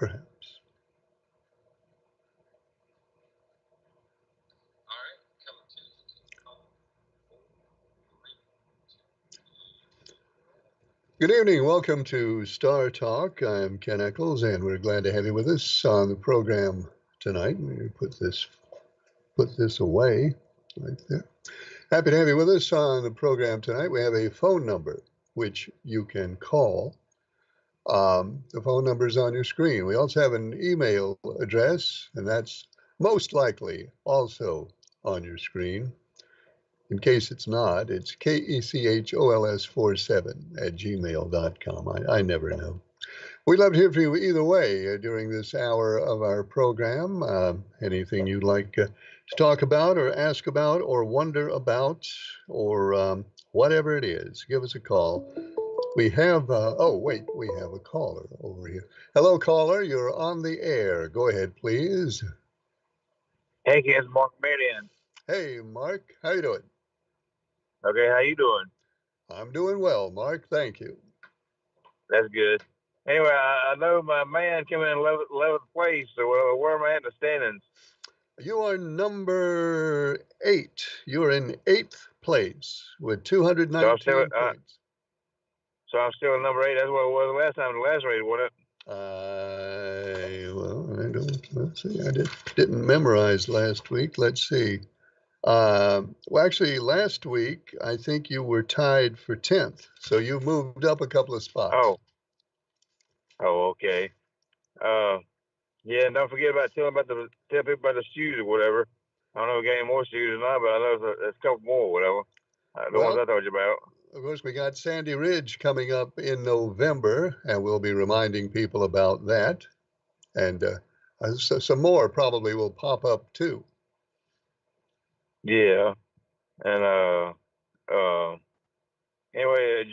perhaps. Good evening. Welcome to Star Talk. I'm Ken Eccles, and we're glad to have you with us on the program tonight. Let me put this away right there. Happy to have you with us on the program tonight. We have a phone number which you can call. The phone number is on your screen. We also have an email address, and that's most likely also on your screen. In case it's not, it's kechols47@gmail.com. I never know. We'd love to hear from you either way during this hour of our program. Anything you'd like to talk about or ask about or wonder about or whatever it is, give us a call. We have, we have a caller over here. Hello, caller. You're on the air. Go ahead, please. Hey, it's Mark Marion. Hey, Mark. How you doing? Okay, how you doing? I'm doing well, Mark. Thank you. That's good. Anyway, I know my man came in 11th place, so where am I at in the standings? You are number 8. You're in 8th place with 219 points. So I'm still number 8. That's what it was last time. The last race, wasn't it? Let's see. I didn't memorize last week. Let's see. Actually, last week, I think you were tied for 10th. So you moved up a couple of spots. Oh, okay. Yeah, and don't forget about tell people about the shoes or whatever. I don't know if we got any more shoes or not, but I know there's a couple more or whatever. The ones I told you about. Of course, we got Sandy Ridge coming up in November, and we'll be reminding people about that. And so some more probably will pop up too. Yeah, and anyway,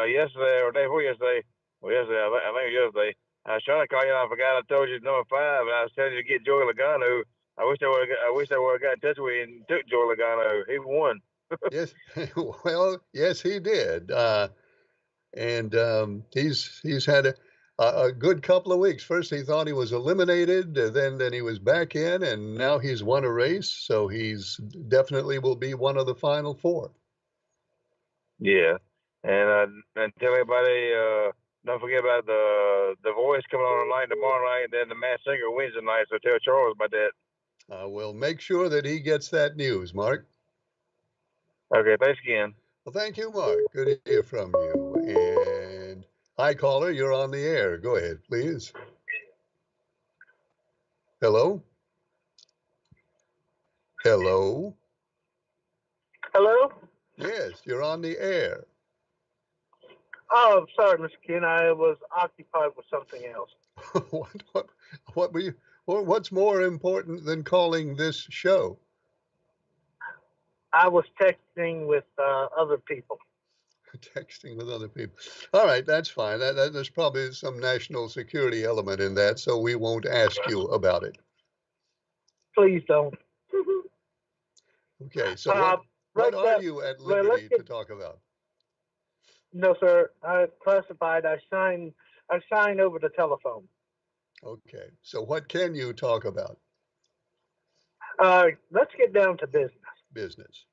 yesterday or day before yesterday, I think it was yesterday. I was trying to call you, and I forgot I told you number 5, and I was telling you to get Joey Logano. I wish I would have got in touch with you and took Joey Logano. He won. Yes, well, yes, he did, and he's had a good couple of weeks. First, he thought he was eliminated, then he was back in, and now he's won a race. So he's definitely will be one of the final 4. Yeah, and tell everybody, don't forget about the Voice coming on tonight, tomorrow night, and then the Masked Singer Wednesday night. So tell Charles about that. We'll make sure that he gets that news, Mark. Okay, thanks again. Well, thank you, Mark. Good to hear from you. And hi, caller, you're on the air. Go ahead, please. Hello? Hello? Hello? Yes, you're on the air. Oh, sorry, Mr. Ken. I was occupied with something else. What's more important than calling this show? I was texting with other people. Texting with other people. All right, that's fine. There's probably some national security element in that, so we won't ask you about it. Please don't. Okay, so what are you at liberty to talk about? No, sir. I classified. I signed over the telephone. Okay, so what can you talk about? Let's get down to business. Business.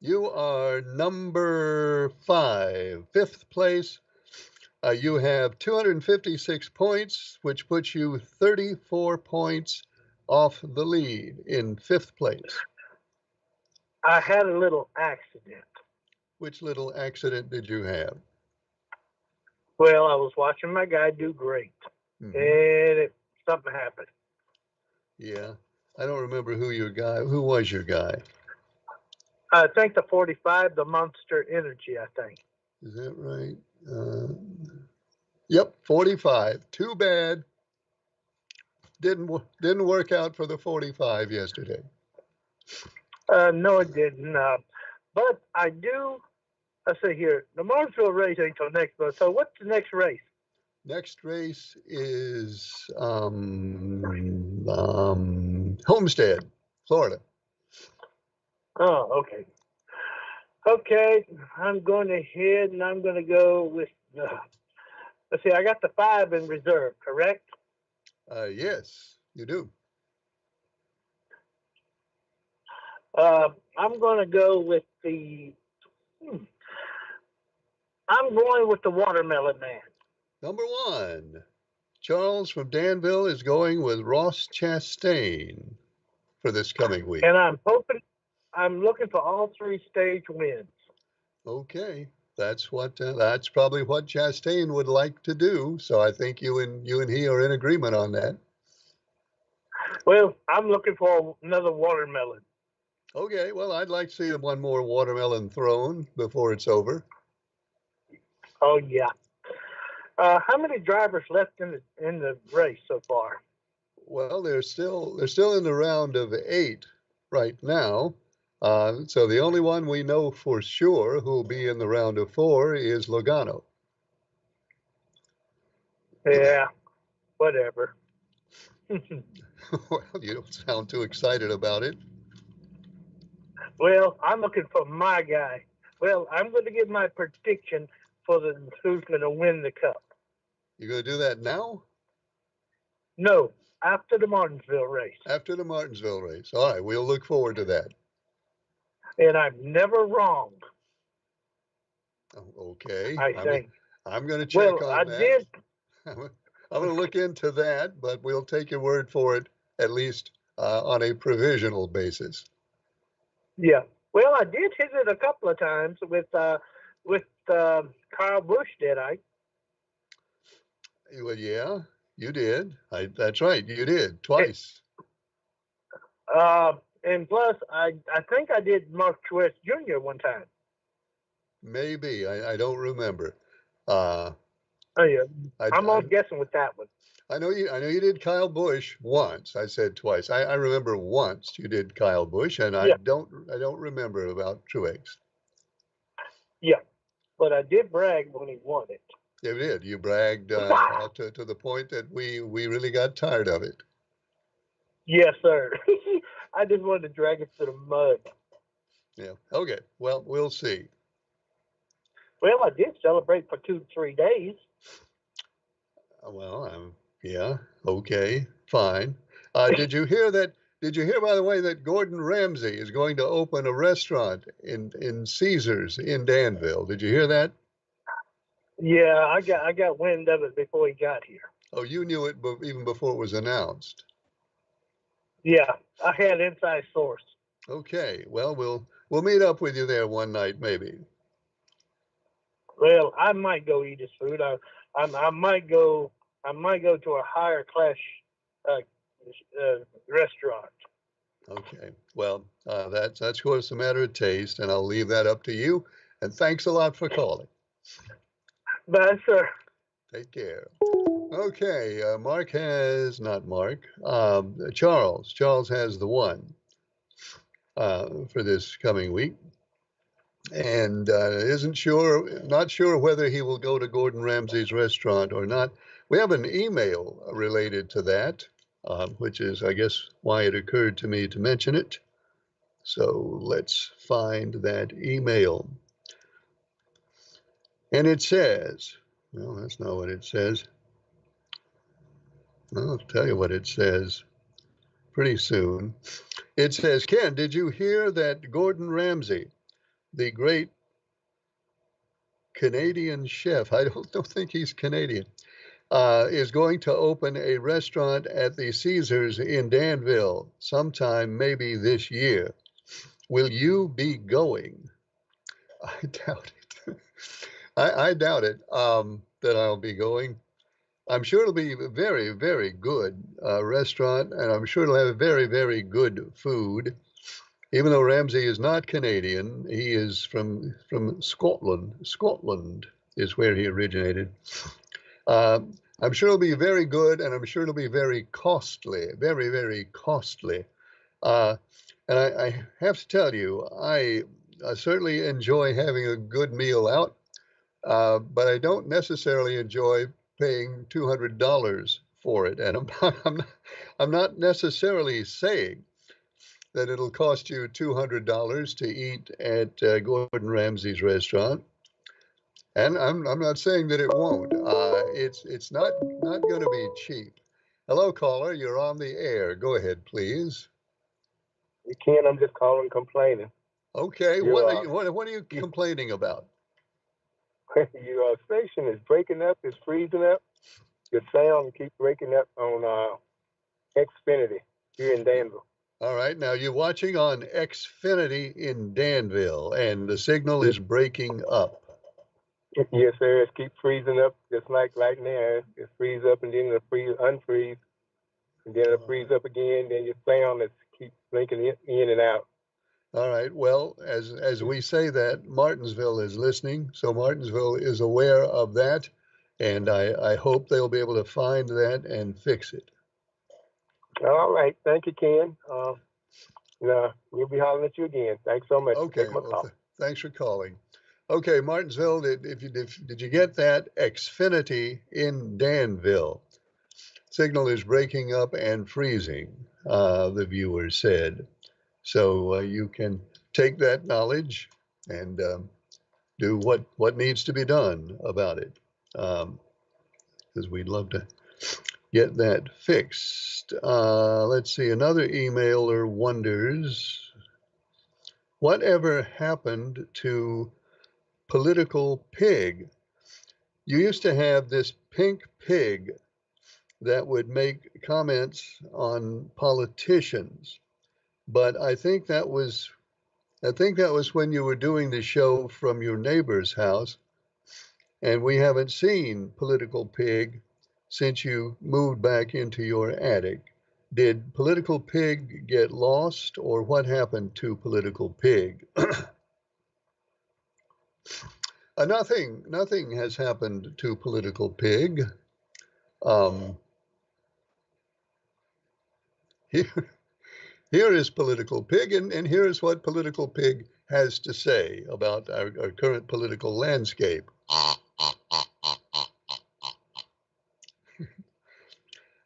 You are number 5, 5th place. You have 256 points, which puts you 34 points off the lead in 5th place. I had a little accident. Which little accident did you have? Well, I was watching my guy do great, and something happened. Yeah, I don't remember who was your guy? I think the 45, the Monster Energy, I think. Is that right? Yep, 45. Too bad. Didn't work out for the 45 yesterday. No, it didn't. But I do. Let's see here. The Martinsville race ain't till next month. So what's the next race? Next race is Homestead, Florida. Oh, okay. Okay, I'm going ahead and I'm going to go with let's see, I got the 5 in reserve, correct? Yes, you do. I'm going to go with the. Hmm, I'm going with the Watermelon Man. Number 1, Charles from Danville is going with Ross Chastain for this coming week. And I'm looking for all 3 stage wins. Okay, that's probably what Chastain would like to do. So I think you and he are in agreement on that. Well, I'm looking for another watermelon. Okay, well, I'd like to see one more watermelon thrown before it's over. Oh yeah. How many drivers left in the race so far? Well, they're still in the round of 8 right now. So the only one we know for sure who'll be in the round of 4 is Logano. Yeah, whatever. Well, you don't sound too excited about it. Well, I'm looking for my guy. Well, I'm going to give my prediction for who's going to win the cup. You're going to do that now? No, after the Martinsville race. After the Martinsville race. All right, we'll look forward to that. And I'm never wrong. Okay. I think. I'm going to check on that. Did. I'm going to look into that, but we'll take your word for it, at least on a provisional basis. Yeah. Well, I did hit it a couple of times with Kyle Busch, did I? Well, yeah, you did. That's right, you did twice. And plus, I think I did Mark Truex Jr. one time. Maybe I don't remember. Oh yeah, I'm guessing with that one. I know you did Kyle Busch once. I said twice. I remember once you did Kyle Busch, and I don't remember about Truex. Yeah, but I did brag when he won it. You did. You bragged to the point that we really got tired of it. Yes, sir. I just wanted to drag it to the mud. Yeah. Okay. Well, we'll see. Well, I did celebrate for 2-3 days. Well, yeah. Okay. Fine. Did you hear that? Did you hear, by the way, that Gordon Ramsay is going to open a restaurant in Caesars in Danville? Did you hear that? Yeah, I got wind of it before he got here. Oh, you knew it even before it was announced. Yeah, I had inside source. Okay. Well, we'll meet up with you there one night, maybe. Well, I might go eat his food. I might go to a higher class restaurant. Okay. Well, that's of course a matter of taste, and I'll leave that up to you. And thanks a lot for calling. Bye, sir. Take care. Okay. Charles. Charles has the 1 for this coming week, and not sure whether he will go to Gordon Ramsay's restaurant or not. We have an email related to that, which is, I guess, why it occurred to me to mention it. So let's find that email. And it says, well, that's not what it says. I'll tell you what it says pretty soon. It says, Ken, did you hear that Gordon Ramsay, the great Canadian chef, I don't think he's Canadian, is going to open a restaurant at the Caesars in Danville sometime maybe this year? Will you be going? I doubt it. I doubt it that I'll be going. I'm sure it'll be a very, very good restaurant, and I'm sure it'll have very, very good food. Even though Ramsay is not Canadian, he is from Scotland. Scotland is where he originated. I'm sure it'll be very good, and I'm sure it'll be very costly, very, very costly. And I have to tell you, I certainly enjoy having a good meal out, but I don't necessarily enjoy paying $200 for it. And I'm not necessarily saying that it'll cost you $200 to eat at Gordon Ramsay's restaurant. And I'm not saying that it won't. it's not going to be cheap. Hello, caller. You're on the air. Go ahead, please. Ken, I'm just calling complaining. Okay. You, What are you complaining about? your station is breaking up. It's freezing up. Your sound keeps breaking up on Xfinity here in Danville. All right. Now you're watching on Xfinity in Danville, and the signal is breaking up. Yes, sir. It keeps freezing up, just like right now. It freeze up and then it'll unfreeze, and then it'll freeze up again. Then your sound is keeps blinking in and out. All right. Well, as we say that, Martinsville is listening, so Martinsville is aware of that, and I hope they'll be able to find that and fix it. All right. Thank you, Ken. We'll be hollering at you again. Thanks so much. Okay. Take my call. Thanks for calling. Okay, Martinsville, did you get that? Xfinity in Danville. Signal is breaking up and freezing, the viewer said. So you can take that knowledge and do what needs to be done about it, because we'd love to get that fixed. Let's see, another emailer wonders, whatever happened to Political Pig? You used to have this pink pig that would make comments on politicians, but I think that was when you were doing the show from your neighbor's house, and we haven't seen Political Pig since you moved back into your attic. Did Political Pig get lost, or what happened to Political Pig? Nothing has happened to Political Pig. Here is Political Pig, and here is what Political Pig has to say about our current political landscape.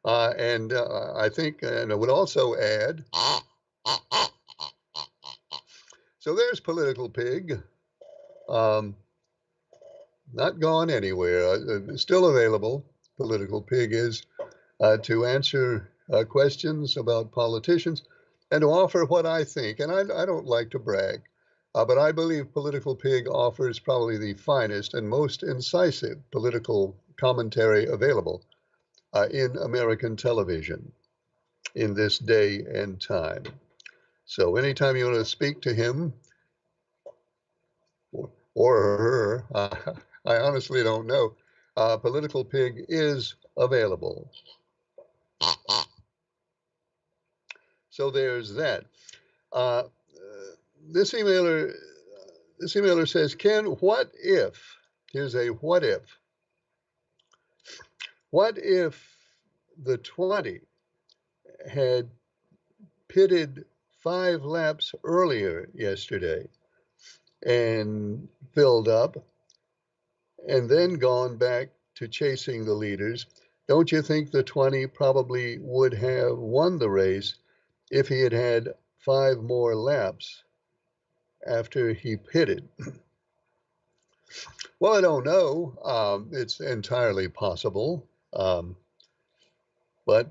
I think, and I would also add, so there's Political Pig. Not gone anywhere, still available. Political Pig is to answer questions about politicians and to offer what I think, and I don't like to brag, but I believe Political Pig offers probably the finest and most incisive political commentary available in American television in this day and time. So anytime you want to speak to him or her, I honestly don't know, Political Pig is available. So there's that. This emailer says, Ken, what if? Here's a what if. What if the 20 had pitted 5 laps earlier yesterday and filled up and then gone back to chasing the leaders? Don't you think the 20 probably would have won the race if he had had 5 more laps after he pitted? Well, I don't know. It's entirely possible, but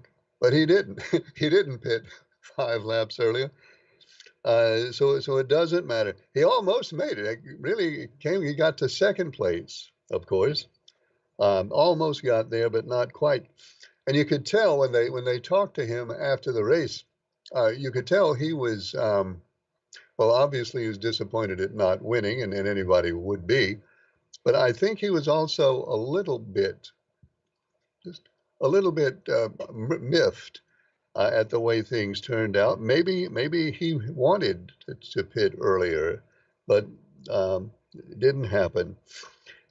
he didn't. He didn't pit 5 laps earlier, so it doesn't matter. He almost made it. Really came. He got to second place, of course. Almost got there, but not quite. And you could tell when they talked to him after the race, you could tell he was, well, obviously he was disappointed at not winning, and anybody would be. But I think he was also a little bit miffed at the way things turned out. Maybe he wanted to pit earlier, but it didn't happen.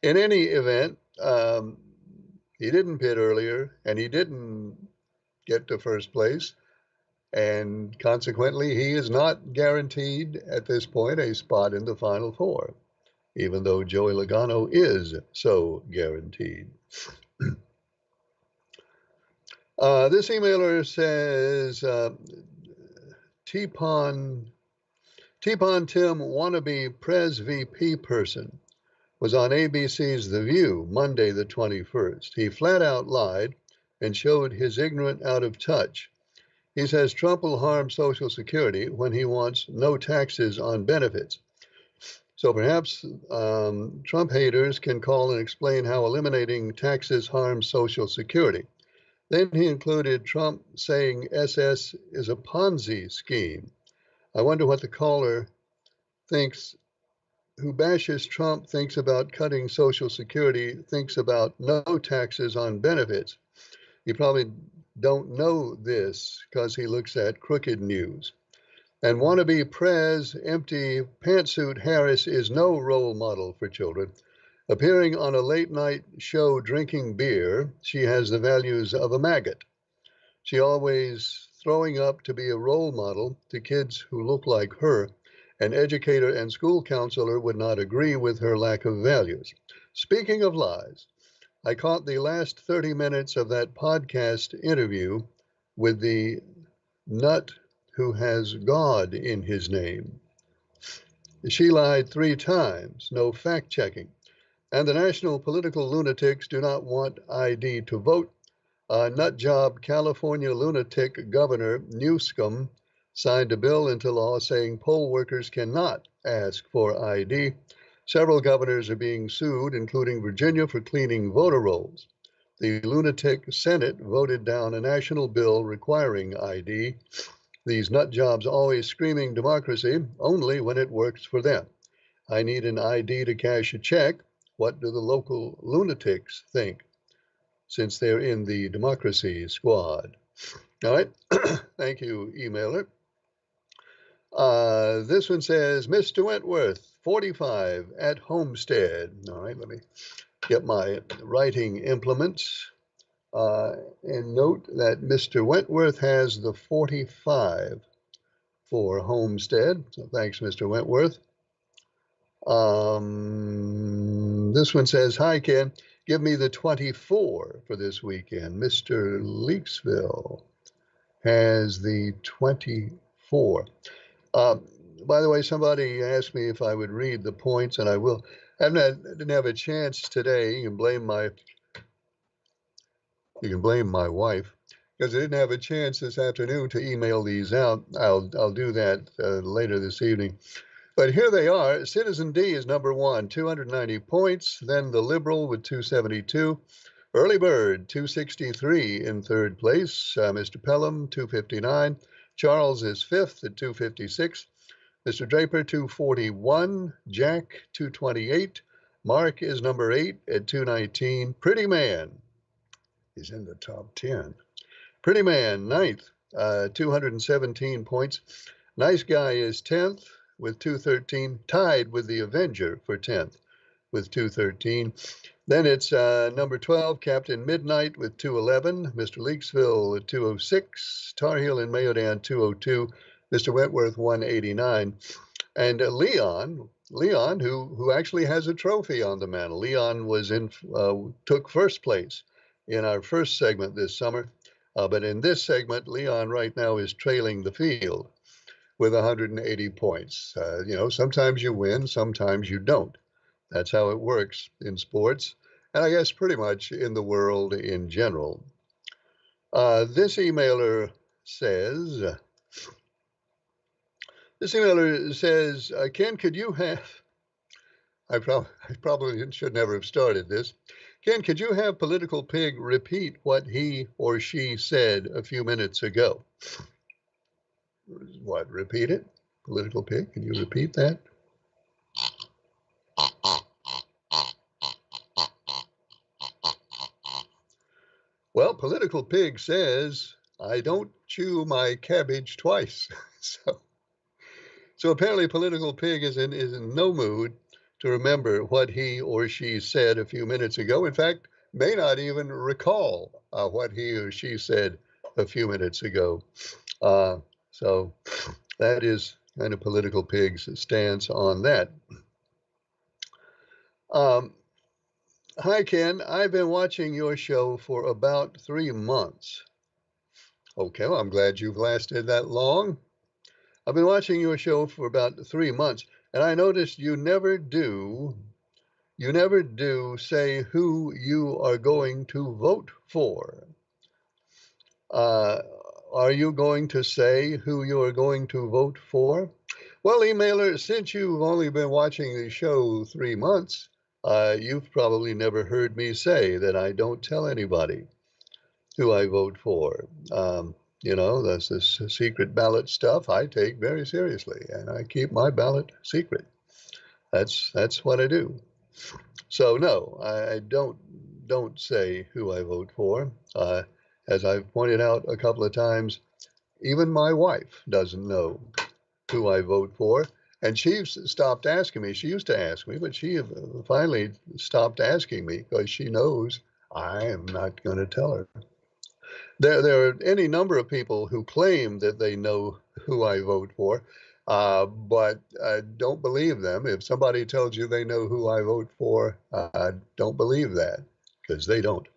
In any event, he didn't pit earlier, and he didn't get to first place, and consequently, he is not guaranteed at this point a spot in the Final Four, even though Joey Logano is so guaranteed. This emailer says, Teapon Tim wannabe Pres VP person. was on ABC's The View, Monday the 21st. He flat out lied and showed his ignorant out of touch. He says Trump will harm Social Security when he wants no taxes on benefits. So perhaps Trump haters can call and explain how eliminating taxes harms Social Security. Then he included Trump saying SS is a Ponzi scheme. I wonder what the caller thinks, who bashes Trump, thinks about cutting Social Security, thinks about no taxes on benefits. You probably don't know this because he looks at Crooked News. And wannabe Prez empty pantsuit Harris is no role model for children. Appearing on a late night show drinking beer, she has the values of a maggot. She always throwing up to be a role model to kids who look like her. An educator and school counselor would not agree with her lack of values. Speaking of lies, I caught the last 30 minutes of that podcast interview with the nut who has God in his name. She lied 3 times, no fact checking. And the national political lunatics do not want ID to vote. Nut job California lunatic Governor Newsom signed a bill into law saying poll workers cannot ask for ID. Several governors are being sued, including Virginia, for cleaning voter rolls. The lunatic Senate voted down a national bill requiring ID. These nut jobs always screaming democracy only when it works for them. I need an ID to cash a check. What do the local lunatics think, since they're in the democracy squad? All right. Thank you, emailer. This one says, Mr. Wentworth, 45, at Homestead. All right, let me get my writing implements. And note that Mr. Wentworth has the 45 for Homestead. So thanks, Mr. Wentworth. This one says, hi, Ken. Give me the 24 for this weekend. Mr. Leaksville has the 24. By the way, somebody asked me if I would read the points, and I will. I didn't have a chance today. You can blame my wife, because I didn't have a chance this afternoon to email these out. I'll do that later this evening. But here they are. Citizen D is number 1, 290 points. Then the Liberal with 272. Early Bird, 263 in third place. Mr. Pelham, 259. Charles is fifth at 256. Mr. Draper, 241. Jack, 228. Mark is number 8 at 219. Pretty Man is in the top 10. Pretty Man, 9th, 217 points. Nice Guy is 10th with 213, tied with the Avenger for 10th with 213. Then it's number 12, Captain Midnight with 211, Mr. Leaksville at 206, Tar Heel and Mayodan 202, Mr. Wentworth 189, and Leon, who actually has a trophy on the mantle. Leon was took first place in our first segment this summer, but in this segment, Leon right now is trailing the field with 180 points. Sometimes you win, sometimes you don't. That's how it works in sports, and I guess pretty much in the world in general. This emailer says, Ken, could you have, I probably should never have started this. Ken, could you have Political Pig repeat what he or she said a few minutes ago? What, repeat it? Political Pig, can you repeat that? Well, Political Pig says, I don't chew my cabbage twice. So apparently Political Pig is in no mood to remember what he or she said a few minutes ago. In fact, may not even recall what he or she said a few minutes ago. So that is kind of Political Pig's stance on that. Hi, Ken. I've been watching your show for about 3 months. Okay, well, I'm glad you've lasted that long. I've been watching your show for about 3 months, and I noticed you never do you never do say who you are going to vote for. Are you going to say who you are going to vote for? Well, emailer, since you've only been watching the show 3 months, you've probably never heard me say that I don't tell anybody who I vote for. That's this secret ballot stuff I take very seriously, and I keep my ballot secret. That's what I do. So no, I don't say who I vote for. As I've pointed out a couple of times, even my wife doesn't know who I vote for, and she's stopped asking me. She used to ask me, but she finally stopped asking me because she knows I am not going to tell her. There are any number of people who claim that they know who I vote for, but don't believe them. If somebody tells you they know who I vote for, don't believe that because they don't.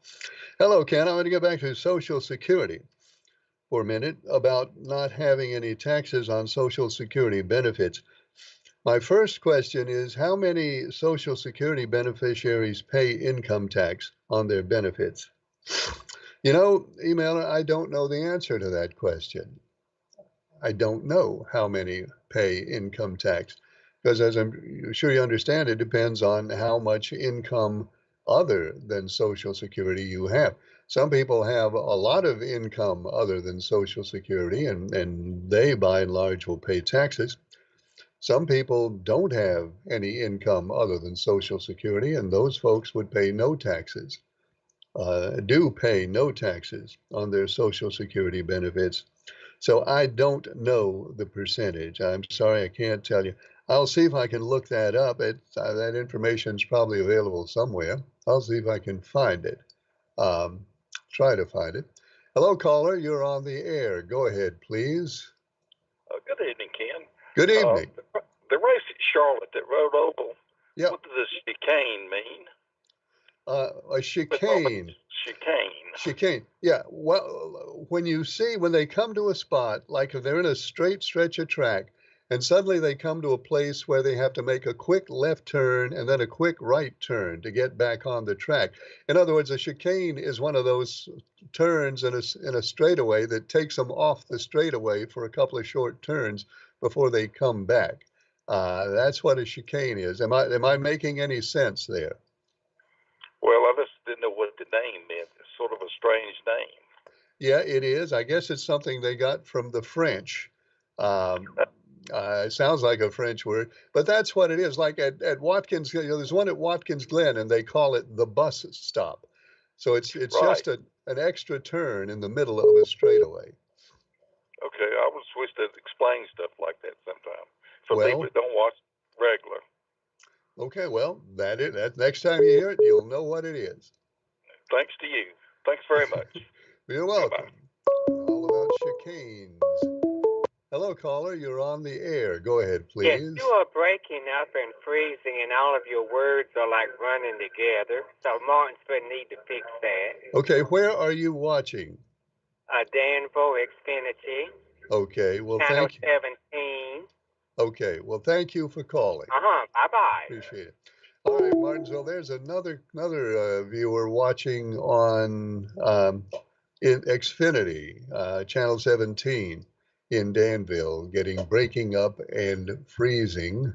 Hello, Ken. I'm going to get back to Social Security for a minute about not having any taxes on Social Security benefits. My first question is, how many Social Security beneficiaries pay income tax on their benefits? Emailer, I don't know the answer to that question. I don't know how many pay income tax because, as I'm sure you understand, it depends on how much income other than Social Security you have. Some people have a lot of income other than Social Security, and they, by and large, will pay taxes. Some people don't have any income other than Social Security, and those folks would pay no taxes, do pay no taxes on their Social Security benefits. So I don't know the percentage. I'm sorry, I can't tell you. I'll see if I can look that up. That information is probably available somewhere. I'll see if I can find it. Try to find it. Hello, caller. You're on the air. Go ahead, please. Good evening, Ken. Good evening. The race at Charlotte at Road Oval, Yep. what does chicane mean? A chicane. Chicane. Yeah. Well, when they come to a spot, like if they're in a straight stretch of track, and suddenly they come to a place where they have to make a quick left turn and then a quick right turn to get back on the track. In other words, a chicane is one of those turns in a straightaway that takes them off the straightaway for a couple of short turns before they come back. That's what a chicane is. Am I making any sense there? Well, I just didn't know what the name meant. It's sort of a strange name. Yeah, it is. I guess it's something they got from the French. It sounds like a French word, but that's what it is. Like at Watkins, there's one at Watkins Glen, and they call it the bus stop. So it's Right. just an extra turn in the middle of a straightaway. Okay, I was wish to explain stuff like that sometime for Well, people that don't watch regular. Okay, well, that next time you hear it, you'll know what it is. Thanks to you. Thanks very much. You're welcome. Bye-bye. All about chicanes. Hello, caller. You're on the air. Go ahead, please. Yes, you are breaking up and freezing, and all of your words are like running together. So Martin's going to need to fix that. Okay, where are you watching? Danville Xfinity. Okay, well, Channel thank you. 17. Okay, well, thank you for calling. Bye-bye. Appreciate it. All right, Martinsville, there's another viewer watching on in Xfinity, Channel 17 in Danville, getting breaking up and freezing.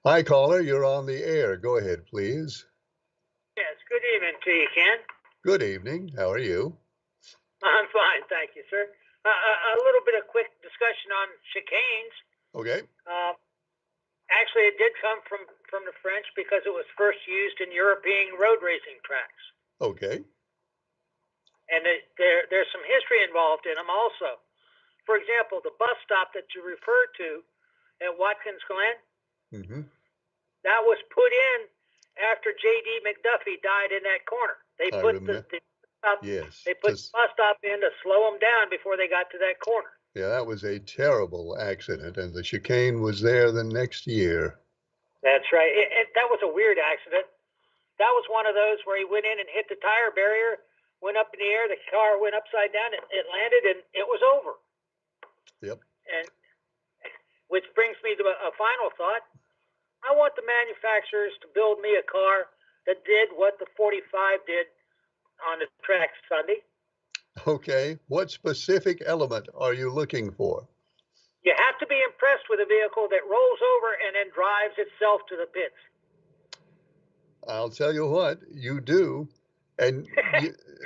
Hi, caller, you're on the air. Go ahead, please. Yes, good evening to you, Ken. Good evening. How are you? I'm fine, thank you, sir. A little bit of quick discussion on chicanes. Okay. Actually, it did come from the French because it was first used in European road racing tracks. Okay. And there's some history involved in them also. For example, the bus stop that you referred to at Watkins Glen, that was put in after J.D. McDuffie died in that corner. They put the bus stop in to slow them down before they got to that corner. Yeah, that was a terrible accident, and the chicane was there the next year. That's right. That was a weird accident. That was one of those where he went in and hit the tire barrier, went up in the air, the car went upside down, it landed, and it was over. Yep. And which brings me to a final thought. I want the manufacturers to build me a car that did what the 45 did on the track Sunday. Okay. What specific element are you looking for? You have to be impressed with a vehicle that rolls over and then drives itself to the pits. I'll tell you what, you do. And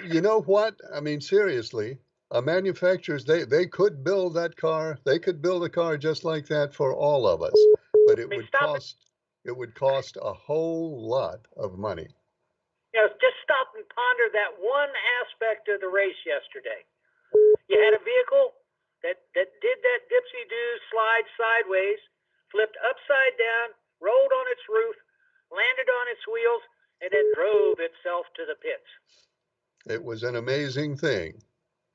you know what? I mean, seriously, manufacturers, they could build that car. They could build a car just like that for all of us, but it would cost a whole lot of money. Just stop and ponder that one aspect of the race yesterday. You had a vehicle that did that dipsy-do slide sideways, flipped upside down, rolled on its roof, landed on its wheels, and then drove itself to the pits. It was an amazing thing.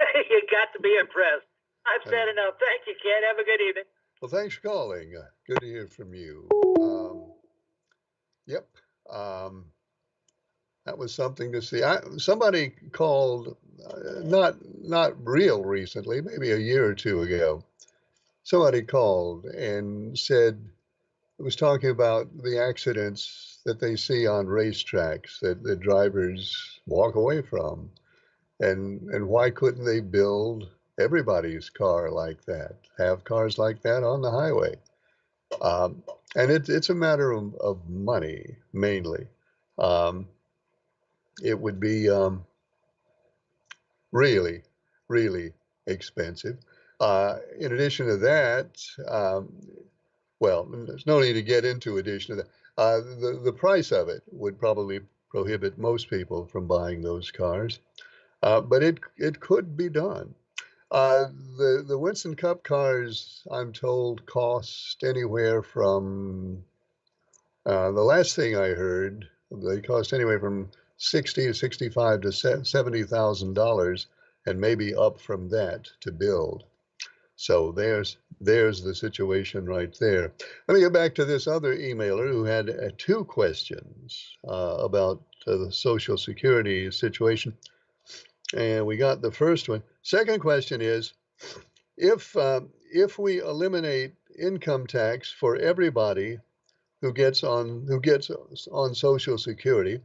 You got to be impressed. I've said enough. Thank you, Ken. Have a good evening. Well, thanks for calling. Good to hear from you. Yep. That was something to see. Somebody called, not real recently, maybe a year or two ago. Somebody called and said, it was talking about the accidents that they see on racetracks that the drivers walk away from, and why couldn't they build everybody's car like that, have cars like that on the highway? And it's a matter of money mainly. It would be really, really expensive. In addition to that, well, there's no need to get into addition to that. The price of it would probably prohibit most people from buying those cars, but it could be done. The Winston Cup cars, I'm told, cost anywhere from the last thing I heard, they cost anywhere from $60 to $65 to $70,000, and maybe up from that to build. So there's the situation right there. Let me get back to this other emailer who had two questions about the Social Security situation, and we got the first one. Second question is, if we eliminate income tax for everybody who gets on Social Security,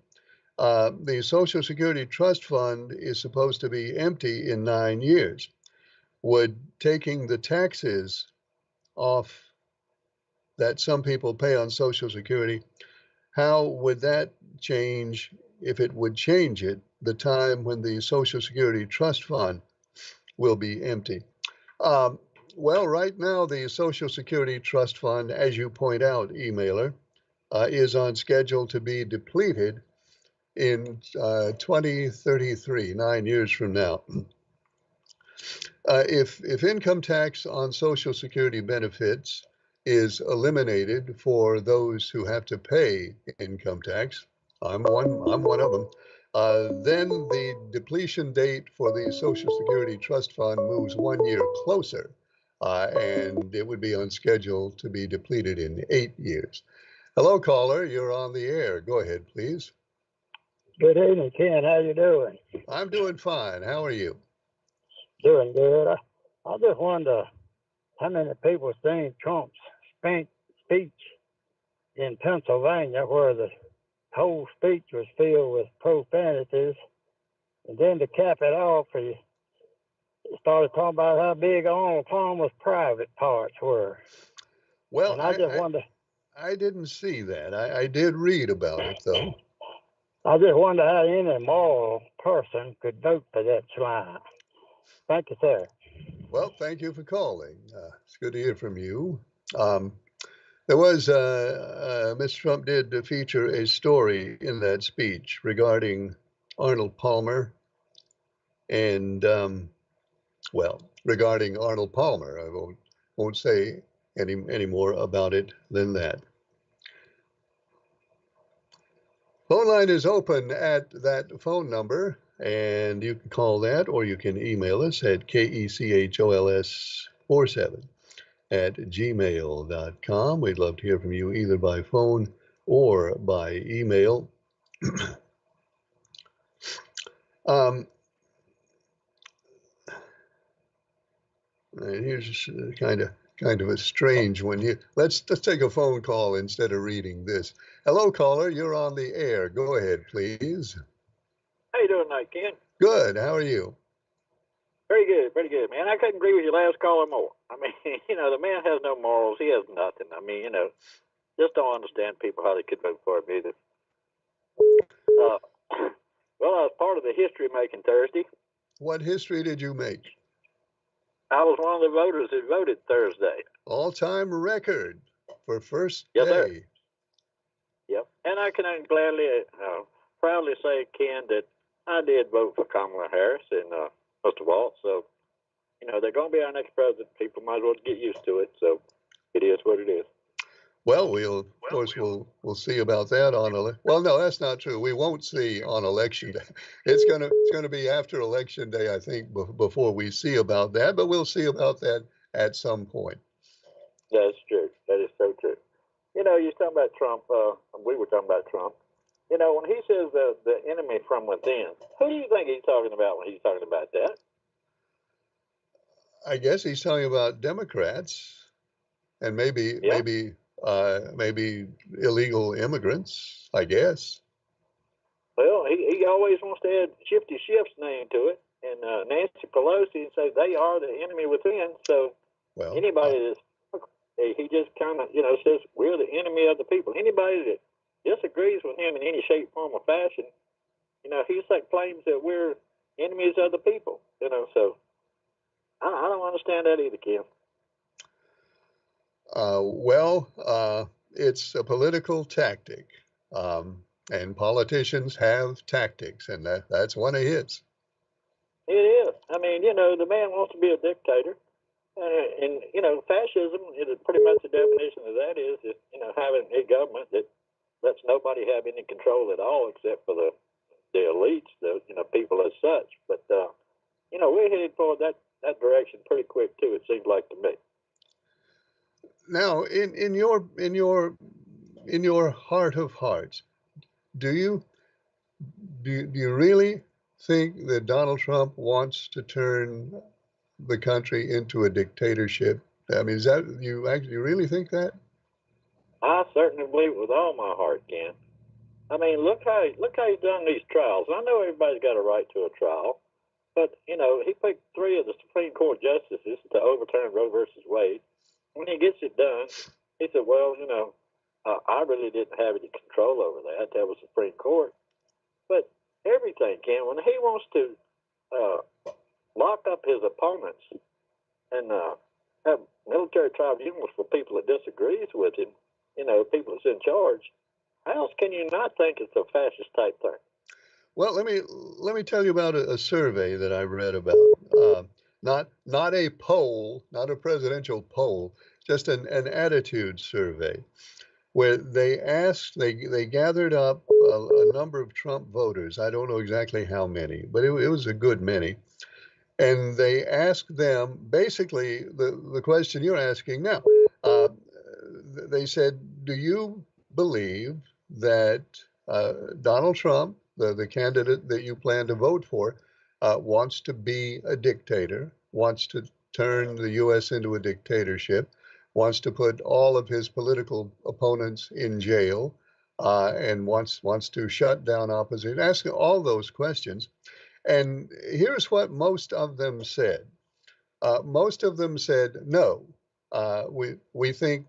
the Social Security Trust Fund is supposed to be empty in 9 years. Would taking the taxes off that some people pay on Social Security, how would that change, if it would change it, the time when the Social Security Trust Fund will be empty? Well, right now, the Social Security Trust Fund, as you point out, emailer, is on schedule to be depleted in 2033, 9 years from now. If income tax on Social Security benefits is eliminated for those who have to pay income tax, I'm one of them, then the depletion date for the Social Security Trust Fund moves 1 year closer, and it would be on schedule to be depleted in 8 years. Hello, caller. You're on the air. Go ahead, please. Good evening, Ken. How you doing? I'm doing fine. How are you? Doing good. I just wonder how many people seen Trump's speech in Pennsylvania, where the whole speech was filled with profanities, and then to cap it off, he started talking about how big Arnold Palmer's private parts were. Well, and I just wonder. I didn't see that. I did read about it, though. I just wonder how any moral person could vote for that swine. Thank you, sir. Well, thank you for calling. It's good to hear from you. There was, Mr. Trump did feature a story in that speech regarding Arnold Palmer and, well, regarding Arnold Palmer. I won't say any more about it than that. Phone line is open at that phone number, and you can call that, or you can email us at kechols47@gmail.com. We'd love to hear from you either by phone or by email. And here's kind of kind of a strange one. Let's take a phone call instead of reading this. Hello, caller. You're on the air. Go ahead, please. How you doing tonight, Ken? Good. How are you? Pretty good, man. I couldn't agree with your last caller more. I mean, the man has no morals. He has nothing. I mean, just don't understand people how they could vote for him either. Well, I was part of the history making Thursday. What history did you make? I was one of the voters that voted Thursday. All-time record for first Yes, day. sir. Yep. And I can gladly, proudly say, Ken, that I did vote for Kamala Harris, and most of all, so they're going to be our next president. People might as well get used to it. So it is what it is. Well, we'll see about that well, no, that's not true. We won't see on election day. It's gonna be after election day, I think, before we see about that. But we'll see about that at some point. That's true. That is so true. You're talking about Trump. We were talking about Trump. When he says the enemy from within, who do you think he's talking about when he's talking about that? I guess he's talking about Democrats and maybe illegal immigrants, I guess. Well, he always wants to add Shifty Schiff's name to it, and Nancy Pelosi say they are the enemy within. So anybody he just kind of says we're the enemy of the people. Anybody that disagrees with him in any shape, form, or fashion, he's like claims that we're enemies of the people. So I don't understand that either, Kim. It's a political tactic, and politicians have tactics, and that's one of his. It is. I mean, the man wants to be a dictator, and fascism is pretty much the definition of that is having a government that lets nobody have any control at all except for the elites, the people as such. But we're headed for that direction pretty quick too. It seems like to me. Now, in your heart of hearts, do you really think that Donald Trump wants to turn the country into a dictatorship? I mean, is that you really think that? I certainly believe it with all my heart, Ken. I mean, look how he's done these trials. I know everybody's got a right to a trial, but he picked 3 of the Supreme Court justices to overturn Roe versus Wade. When he gets it done, he said, well, I really didn't have any control over that. That was the Supreme Court. But everything, Ken, when he wants to lock up his opponents and have military tribunals for people that disagrees with him, people that's in charge, how else can you not think it's a fascist type thing? Well, let me tell you about a survey that I read about. Not a poll, not a presidential poll, just an attitude survey, where they gathered up a number of Trump voters. I don't know exactly how many, but it was a good many. And they asked them basically the question you're asking now. They said, do you believe that Donald Trump, the candidate that you plan to vote for, wants to be a dictator, wants to turn the U.S. into a dictatorship, wants to put all of his political opponents in jail, and wants to shut down opposition? Asking all those questions. And here's what most of them said. Most of them said, no, I think,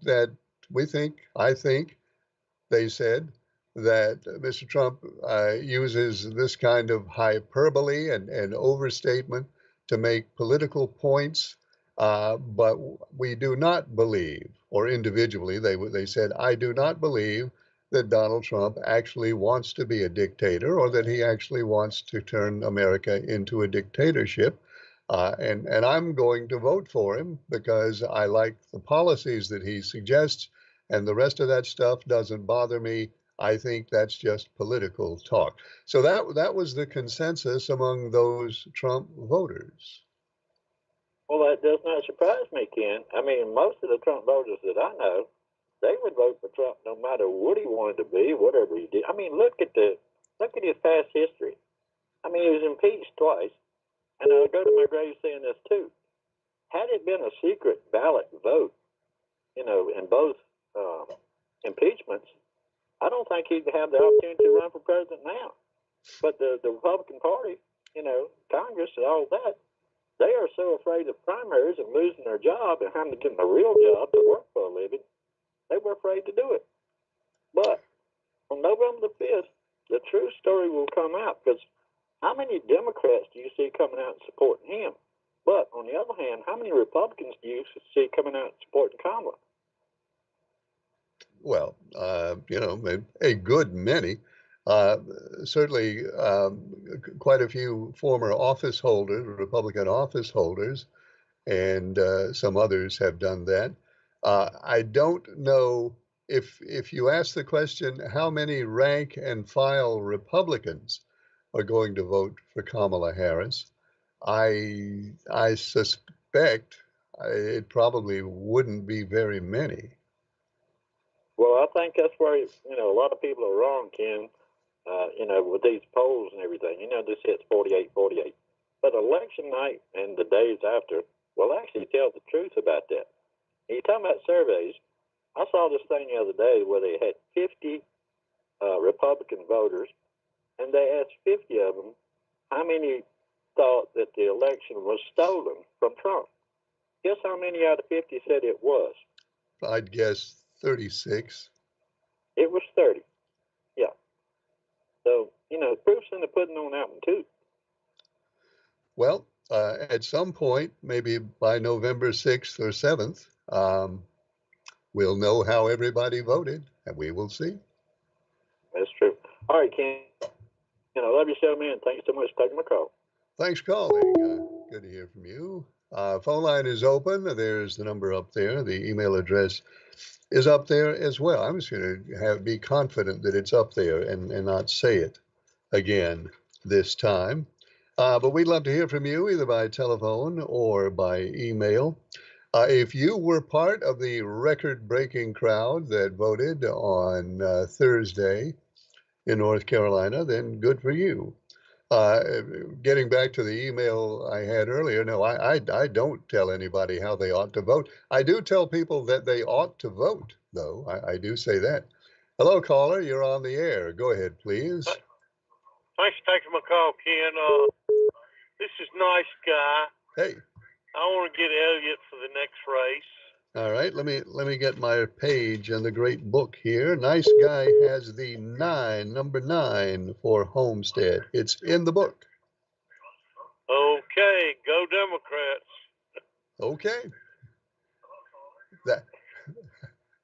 they said, that Mr. Trump uses this kind of hyperbole and overstatement to make political points, but we do not believe, or individually, they said, I do not believe that Donald Trump actually wants to be a dictator or that he actually wants to turn America into a dictatorship. And I'm going to vote for him because I like the policies that he suggests, and the rest of that stuff doesn't bother me. I think that's just political talk. So that was the consensus among those Trump voters. Well, that does not surprise me, Ken. I mean, most of the Trump voters that I know, they would vote for Trump no matter what he wanted to be, whatever he did. I mean, look at his past history. I mean, he was impeached twice, and I'll go to my grave saying this too. Had it been a secret ballot vote, in both impeachments, I don't think he'd have the opportunity to run for president now. But the Republican Party, Congress and all that, they are so afraid of primaries and losing their job and having to get a real job to work for a living, they were afraid to do it. But on November the 5th, the true story will come out, because how many Democrats do you see coming out and supporting him? But on the other hand, how many Republicans do you see coming out and supporting Kamala? Well, a good many. Certainly, quite a few former office holders, Republican office holders, and some others have done that. I don't know if you ask the question, how many rank and file Republicans are going to vote for Kamala Harris? I suspect it probably wouldn't be very many. Well, I think that's where a lot of people are wrong, Ken. With these polls and everything, this hits 48-48. But election night and the days after will actually tell the truth about that. And you're talking about surveys. I saw this thing the other day where they had 50 Republican voters, and they asked 50 of them how many thought that the election was stolen from Trump. Guess how many out of 50 said it was? I'd guess 36. It was 30. Yeah. So, proof's in the pudding on that one, too. Well, at some point, maybe by November 6th or 7th, we'll know how everybody voted, and we will see. That's true. All right, Ken. Love your show, man. Thanks so much for taking my call. Thanks for calling. Good to hear from you. Phone line is open. There's the number up there. The email address is up there as well. I'm just going to be confident that it's up there and not say it again this time. But we'd love to hear from you either by telephone or by email. If you were part of the record-breaking crowd that voted on Thursday in North Carolina, then good for you. Getting back to the email I had earlier, no, I don't tell anybody how they ought to vote. I do tell people that they ought to vote, though. I do say that. Hello, caller. You're on the air. Go ahead, please. Thanks for taking my call, Ken. This is Nice Guy. Hey. I want to get Elliott for the next race. All right, let me get my page in the great book here. Nice Guy has the number 9 for Homestead. It's in the book. Okay, go Democrats. Okay.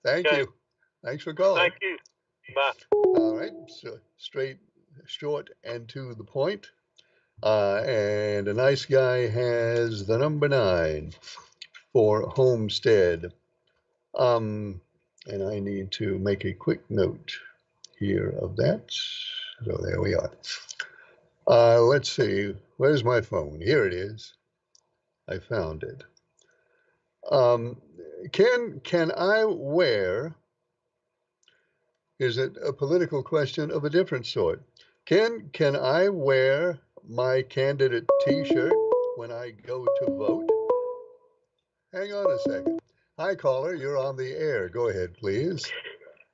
Thank you. Thanks for calling. Thank you. Bye. All right, so straight, short, and to the point. And a Nice Guy has the number 9 for Homestead. And I need to make a quick note here of that. So there we are. Let's see. Where's my phone? Here it is. I found it. Can I wear? Is it a political question of a different sort? Can I wear my candidate T-shirt when I go to vote? Hang on a second. Hi, caller. You're on the air. Go ahead, please.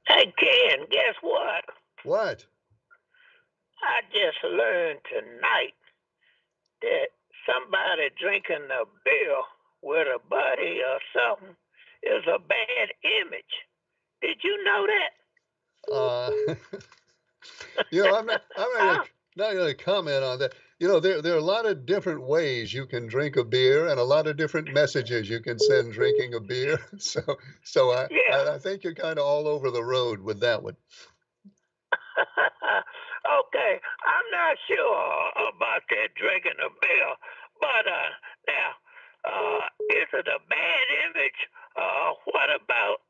Hey, Ken, guess what? What? I just learned tonight that somebody drinking a beer with a buddy or something is a bad image. Did you know that? I'm not going to comment on that. There are a lot of different ways you can drink a beer and a lot of different messages you can send drinking a beer. So I think you're kind of all over the road with that one. Okay, I'm not sure about that drinking a beer, but now, is it a bad image? What about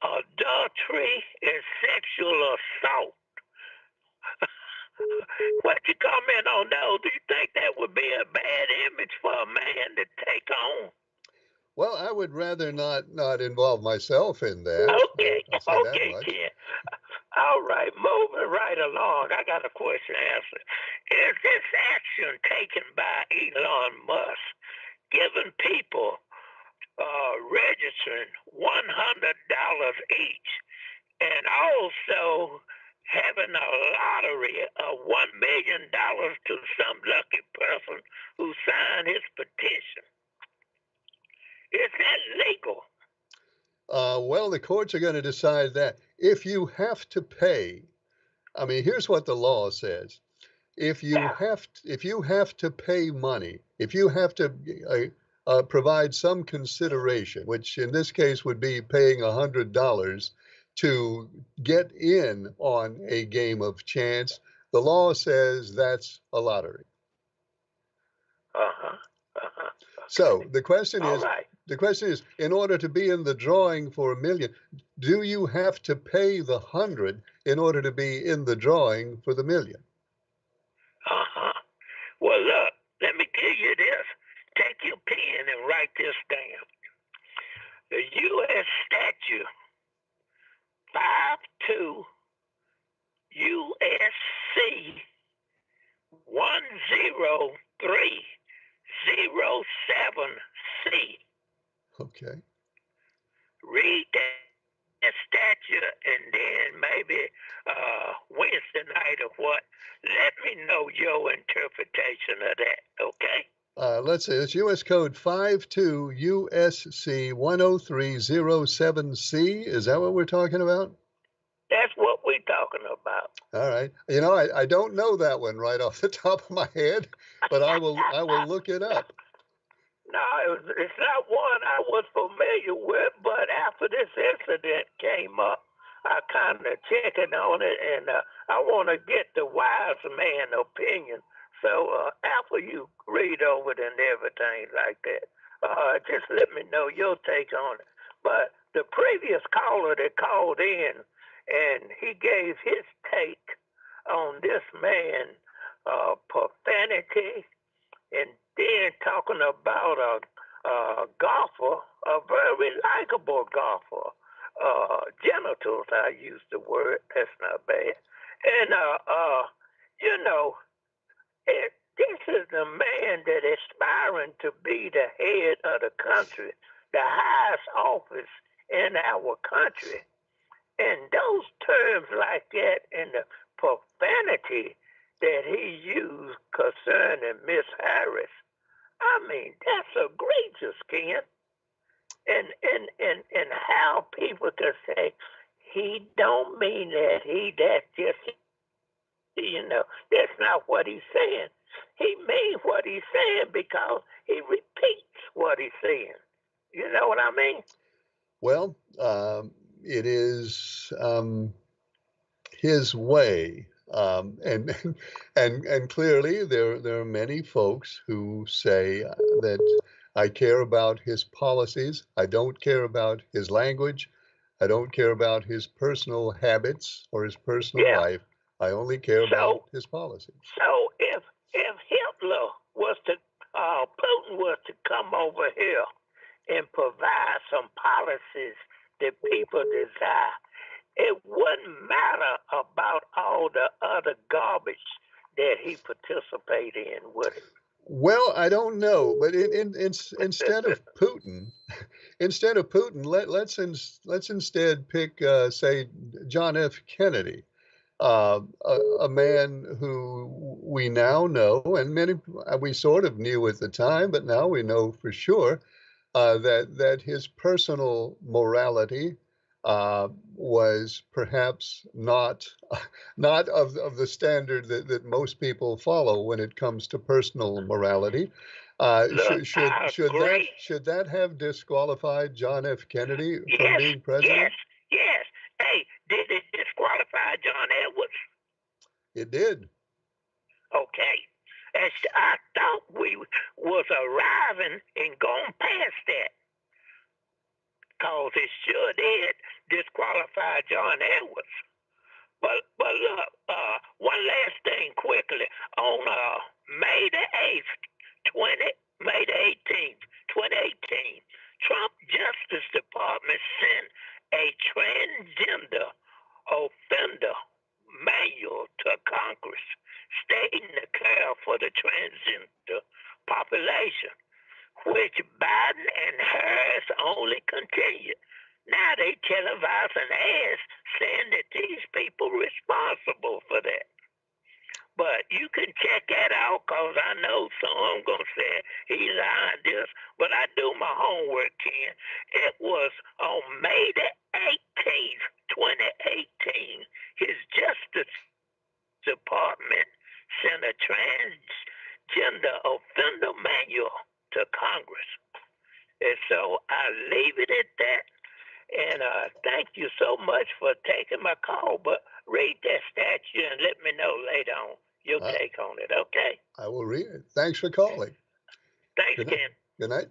adultery and sexual assault? What you comment on those? Do you think that would be a bad image for a man to take on? Well, I would rather not involve myself in that. Okay, Ken. All right, moving right along. I got a question to answer. Is this action taken by Elon Musk giving people registering $100 each, and also having a lottery of $1 million to some lucky person who signed his petition. Is that legal? Well, the courts are going to decide that. If you have to pay, I mean, here's what the law says. If you have to pay money, if you have to provide some consideration, which in this case would be paying $100 to get in on a game of chance, the law says that's a lottery. So the question is, in order to be in the drawing for $1 million, do you have to pay the 100 in order to be in the drawing for the $1 million? Well, look, let me tell you this. Take your pen and write this down. The U.S. statute 52 U.S.C. 10307C. Okay. Read that statute, and then maybe Wednesday night or what, let me know your interpretation of that, okay? Let's see, it's U.S. Code 52 U.S.C. 10307C. Is that what we're talking about? That's what we're talking about. All right. You know, I don't know that one right off the top of my head, but I will look it up. No, it's not one I was familiar with, but after this incident came up, I kind of checking on it, and I want to get the wise man opinion. So after you read over it and everything like that, just let me know your take on it. But the previous caller that called in, and he gave his take on this man, profanity, and then talking about a golfer, a very likable golfer, genitals, I use the word, that's not bad. And, you know, this is the man that is aspiring to be the head of the country, the highest office in our country. And those terms like that and the profanity that he used concerning Miss Harris, I mean, that's egregious, Ken. And how people can say he don't mean that, that's just, you know, that's not what he's saying. He means what he's saying because he repeats what he's saying. You know what I mean? Well, it is his way, and clearly there are many folks who say that I care about his policies. I don't care about his language. I don't care about his personal habits or his personal life. I only care about his policies. So if Hitler was to, Putin was to come over here and provide some policies that people desire, it wouldn't matter about all the other garbage that he participated in, would it? Well, I don't know, but instead of Putin, let's instead pick, say, John F. Kennedy, a man who we now know, and many we sort of knew at the time, but now we know for sure that his personal morality was perhaps not of the standard that most people follow when it comes to personal morality. Should that have disqualified John F. Kennedy from being president? Yes. Hey, did it disqualify John Edwards? It did. Okay. I thought we was arriving and going past that. Because it sure did disqualify John Edwards. But look, one last thing quickly. On May the 18th, 2018, Trump Justice Department sent a transgender offender manual to Congress stating the care for the transgender population, which Biden and Harris only continued. Now they televising ads saying that these people responsible for that. But you can check that out because I know some going to say he lying this. But I do my homework, Ken. It was on May the 18th, 2018, his Justice Department sent a transgender offender manual to Congress. And so I leave it at that. And thank you so much for taking my call. But read that statute and let me know later on your take on it, okay? I will read it. Thanks for calling. Thanks, Ken. Good night.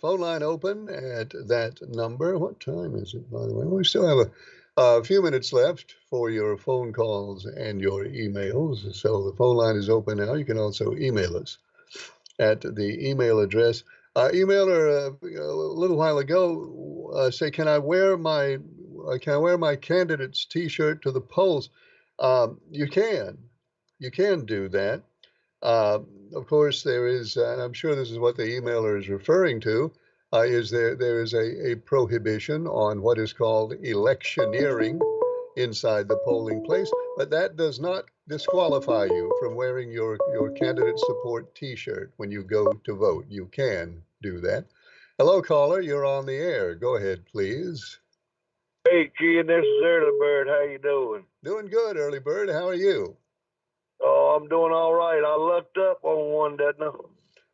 Phone line open at that number. What time is it, by the way? We still have a few minutes left for your phone calls and your emails. So the phone line is open now. You can also email us at the email address. Emailer a little while ago say, "Can I wear my candidate's T-shirt to the polls?" You can do that. Of course, there is, and I'm sure this is what the emailer is referring to. Is there is a prohibition on what is called electioneering inside the polling place, but that does not disqualify you from wearing your candidate support T-shirt when you go to vote. You can do that. Hello, caller. You're on the air. Go ahead, please. Hey, Ken, this is Early Bird. How you doing? Doing good, Early Bird. How are you? Oh, I'm doing all right. I lucked up on one, didn't I?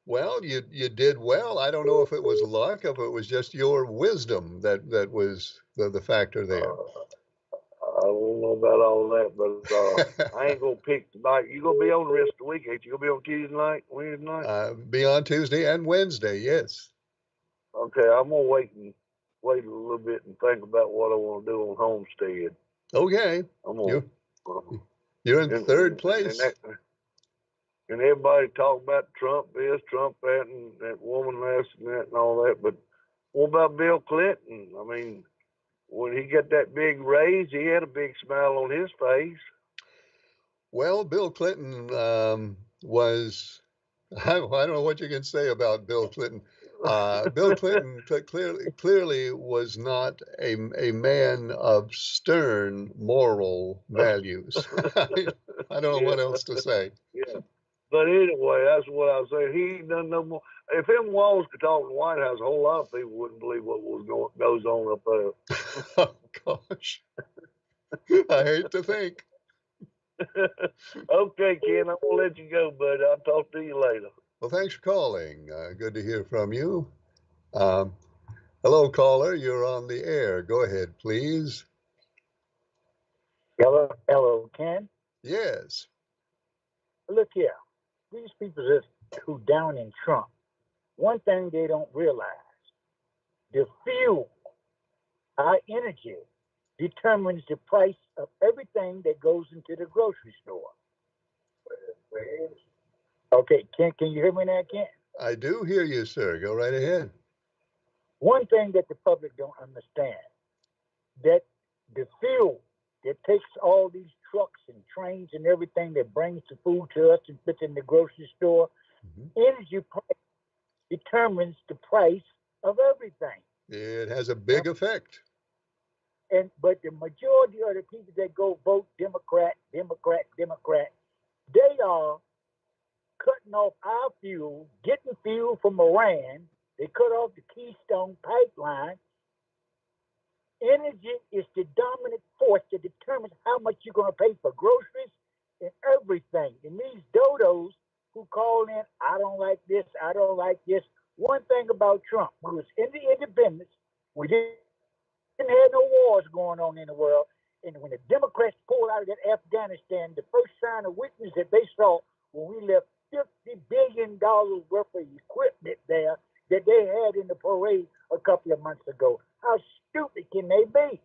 Well, you did well. I don't know if it was luck, if it was just your wisdom that was the factor there. I don't know about all that, but I ain't gonna pick tonight. You gonna be on the rest of the week, ain't you? Gonna be on Tuesday night, Wednesday night? Be on Tuesday and Wednesday, yes. Okay, I'm gonna wait a little bit and think about what I want to do on Homestead. Okay. You're in third place. And everybody talk about Trump this, Trump that, and that woman last and that and all that. But what about Bill Clinton? I mean, when he got that big raise, he had a big smile on his face. Well, Bill Clinton was, I don't know what you can say about Bill Clinton. Bill Clinton clearly was not a man of stern moral values. I don't know what else to say. Yeah. But anyway, that's what I was saying. He done no more. If them walls could talk in the White House, a whole lot of people wouldn't believe what goes on up there. Oh, gosh. I hate to think. Okay, Ken, I'm going to let you go, buddy. I'll talk to you later. Well, thanks for calling. Good to hear from you. Hello, caller. You're on the air. Go ahead, please. Hello, Ken? Yes. Look here. These people who down in Trump, one thing they don't realize, the fuel, our energy, determines the price of everything that goes into the grocery store. Okay, can you hear me now, Ken? I do hear you, sir. Go right ahead. One thing that the public don't understand, that the fuel that takes all these trucks and trains and everything that brings the food to us and puts in the grocery store, energy price determines the price of everything. It has a big effect. But the majority of the people that go vote Democrat, they are cutting off our fuel, getting fuel from Iran. They cut off the Keystone pipeline. Energy is the dominant force that determines how much you're going to pay for groceries and everything. And these dodos who call in, I don't like this, I don't like this. One thing about Trump, we was in the independence, we didn't have no wars going on in the world. And when the Democrats pulled out of that Afghanistan, the first sign of weakness that they saw when we left $50 billion worth of equipment there that they had in the parade a couple of months ago. How stupid can they be?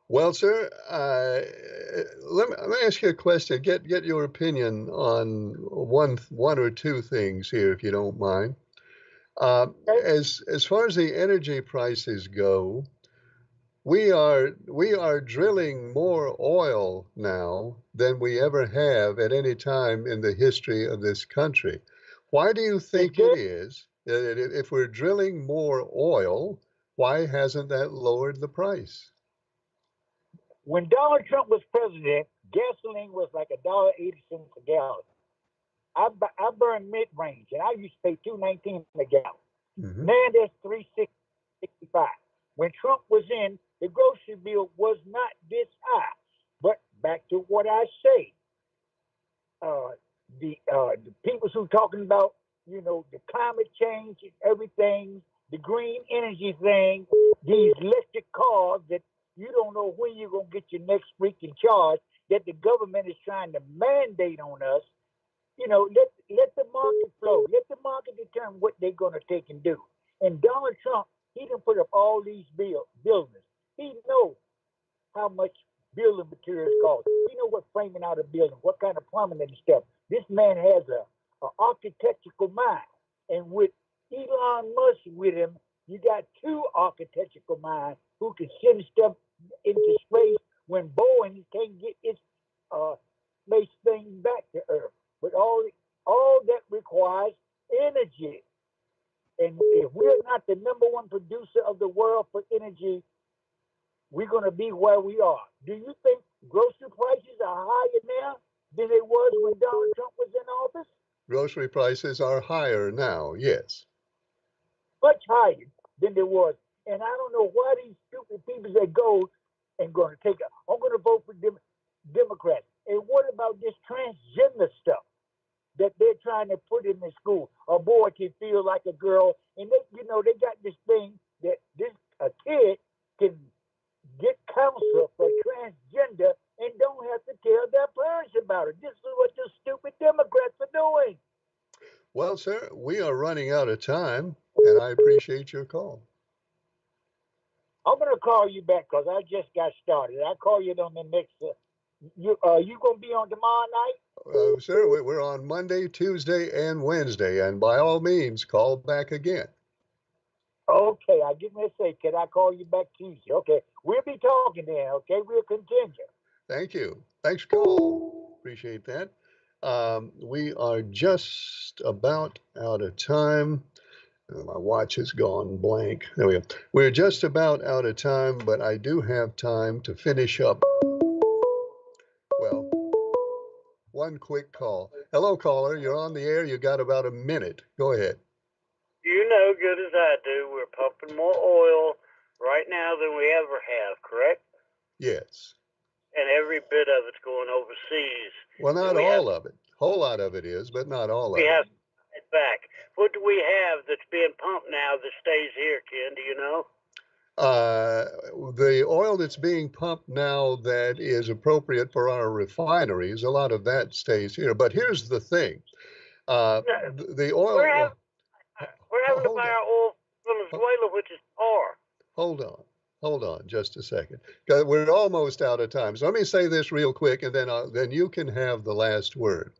Well, sir, let me ask you a question. Get your opinion on one or two things here, if you don't mind. As far as the energy prices go, we are drilling more oil now than we ever have at any time in the history of this country. Why do you think it is? If we're drilling more oil, why hasn't that lowered the price? When Donald Trump was president, gasoline was like $1.80 a gallon. I burn mid range, and I used to pay $2.19 a gallon. Mm-hmm. Now that's $3.65. When Trump was in, the grocery bill was not this high. But back to what I say, the people who talking about, you know, the climate change and everything, the green energy thing, these electric cars that you don't know when you're gonna get your next freaking charge, that the government is trying to mandate on us. You know, let the market flow. Let the market determine what they're gonna take and do. And Donald Trump, he done put up all these buildings. He knows how much building materials cost. He know what framing out a building, what kind of plumbing and stuff. This man has a architectural mind, and with Elon Musk with him, you got two architectural minds who can send stuff into space when Boeing can't get its space thing back to Earth. But all that requires energy. And if we're not the number one producer of the world for energy, we're going to be where we are. Do you think grocery prices are higher now than they was when Donald Trump was in office? Grocery prices are higher now, yes. Much higher than they was. And I don't know why these stupid people that go and going to take it. I'm going to vote for Democrats. And what about this transgender stuff that they're trying to put in the school? A boy can feel like a girl, and they got this thing that a kid can get counsel for transgender and don't have to tell their parents about it. This is what the stupid Democrats are doing. Well, sir, we are running out of time, and I appreciate your call. I'm going to call you back because I just got started. I'll call you on the next. You going to be on tomorrow night? Sir, we're on Monday, Tuesday, and Wednesday, and by all means, call back again. Okay, I give me a say. Can I call you back Tuesday? Okay, we'll be talking then. Okay, we'll continue. Thank you. Thanks for calling. Appreciate that. We are just about out of time. My watch has gone blank. There we go. We're just about out of time, but I do have time to finish up. Well, one quick call. Hello, caller. You're on the air. You got about a minute. Go ahead. You know good as I do, we're pumping more oil right now than we ever have, correct? Yes. And every bit of it's going overseas. Well, not all of it. A whole lot of it is, but not all of it. We have it back. What do we have that's being pumped now that stays here, Ken? Do you know? The oil that's being pumped now that is appropriate for our refineries, a lot of that stays here. But here's the thing. The oil... We're having to buy our oil from Venezuela, which is tar. Hold on just a second. Because we're almost out of time. So let me say this real quick, and then you can have the last word.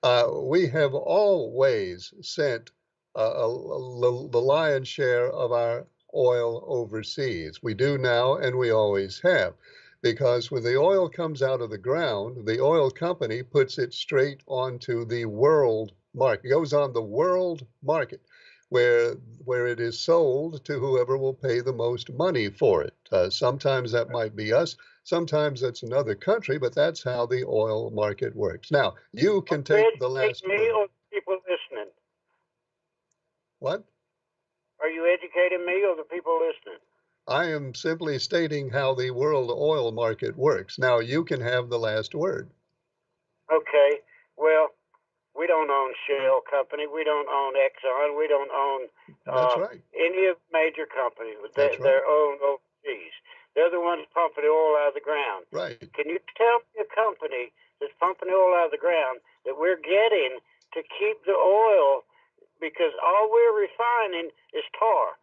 We have always sent the lion's share of our oil overseas. We do now, and we always have. Because when the oil comes out of the ground, the oil company puts it straight onto the world market. It goes on the world market, where it is sold to whoever will pay the most money for it. Sometimes that might be us, sometimes that's another country, but that's how the oil market works. Now, you can take the last me word. or people listening? What? Are you educating me or the people listening? I am simply stating how the world oil market works. Now, you can have the last word. Okay, well, we don't own Shell Company. We don't own Exxon. We don't own any of major companies. They're owned overseas. They're the ones pumping the oil out of the ground. Right. Can you tell me a company that's pumping the oil out of the ground that we're getting to keep the oil, because all we're refining is tar.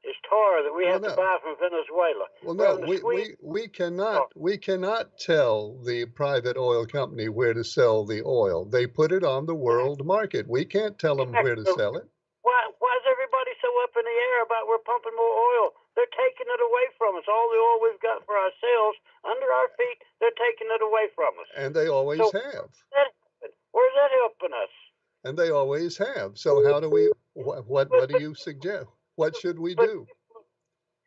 It's tar that we have to buy from Venezuela. Well, no, we cannot tell the private oil company where to sell the oil. They put it on the world market. We can't tell them where to sell it. Why is everybody so up in the air about we're pumping more oil? They're taking it away from us. All the oil we've got for ourselves under our feet, they're taking it away from us. And they always have. Where's that helping us? And they always have. So how do we what do you suggest? What should we do?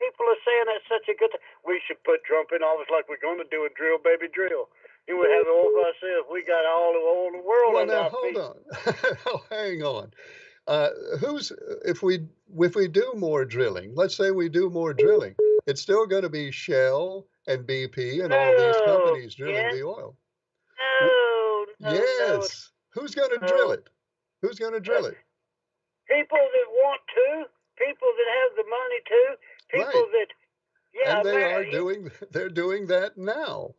People are saying that's such a good thing. We should put Trump in office like we're going to do a drill, baby, drill. Then we have it all for ourselves. We got all the world under our feet. Hold on. Hang on. If we do more drilling, let's say we do more drilling, it's still going to be Shell and BP and all these companies drilling the oil. Yes. Who's going to drill it? Who's going to drill it? People that want to, people that have the money to, people that, yeah. And they're doing that now.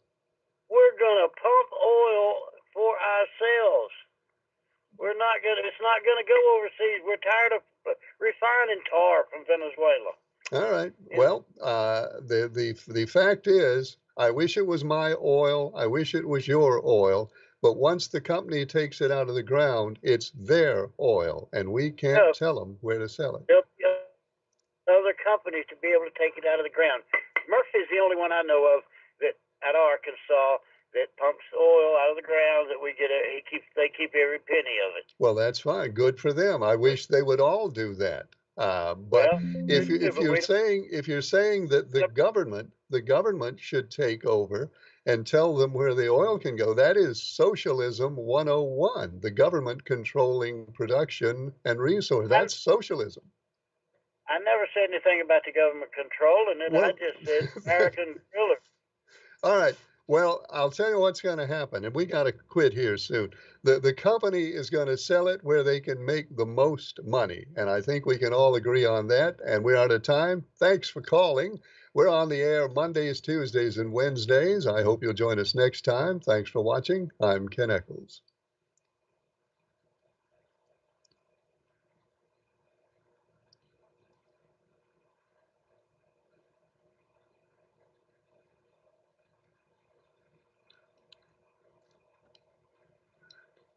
We're going to pump oil for ourselves. It's not going to go overseas. We're tired of refining tar from Venezuela. All right. Well, the fact is, I wish it was my oil. I wish it was your oil. But once the company takes it out of the ground, it's their oil, and we can't tell them where to sell it. Other companies to be able to take it out of the ground. Murphy's the only one I know of that at Arkansas that pumps oil out of the ground that we get. They keep every penny of it. Well, that's fine. Good for them. I wish they would all do that. But if you're saying that the government should take over and tell them where the oil can go, that is socialism 101. The government controlling production and resource. That's socialism. I never said anything about the government controlling it. I just said American drillers. All right. Well, I'll tell you what's going to happen, and we got to quit here soon. The company is going to sell it where they can make the most money, and I think we can all agree on that, and we're out of time. Thanks for calling. We're on the air Mondays, Tuesdays, and Wednesdays. I hope you'll join us next time. Thanks for watching. I'm Ken Echols.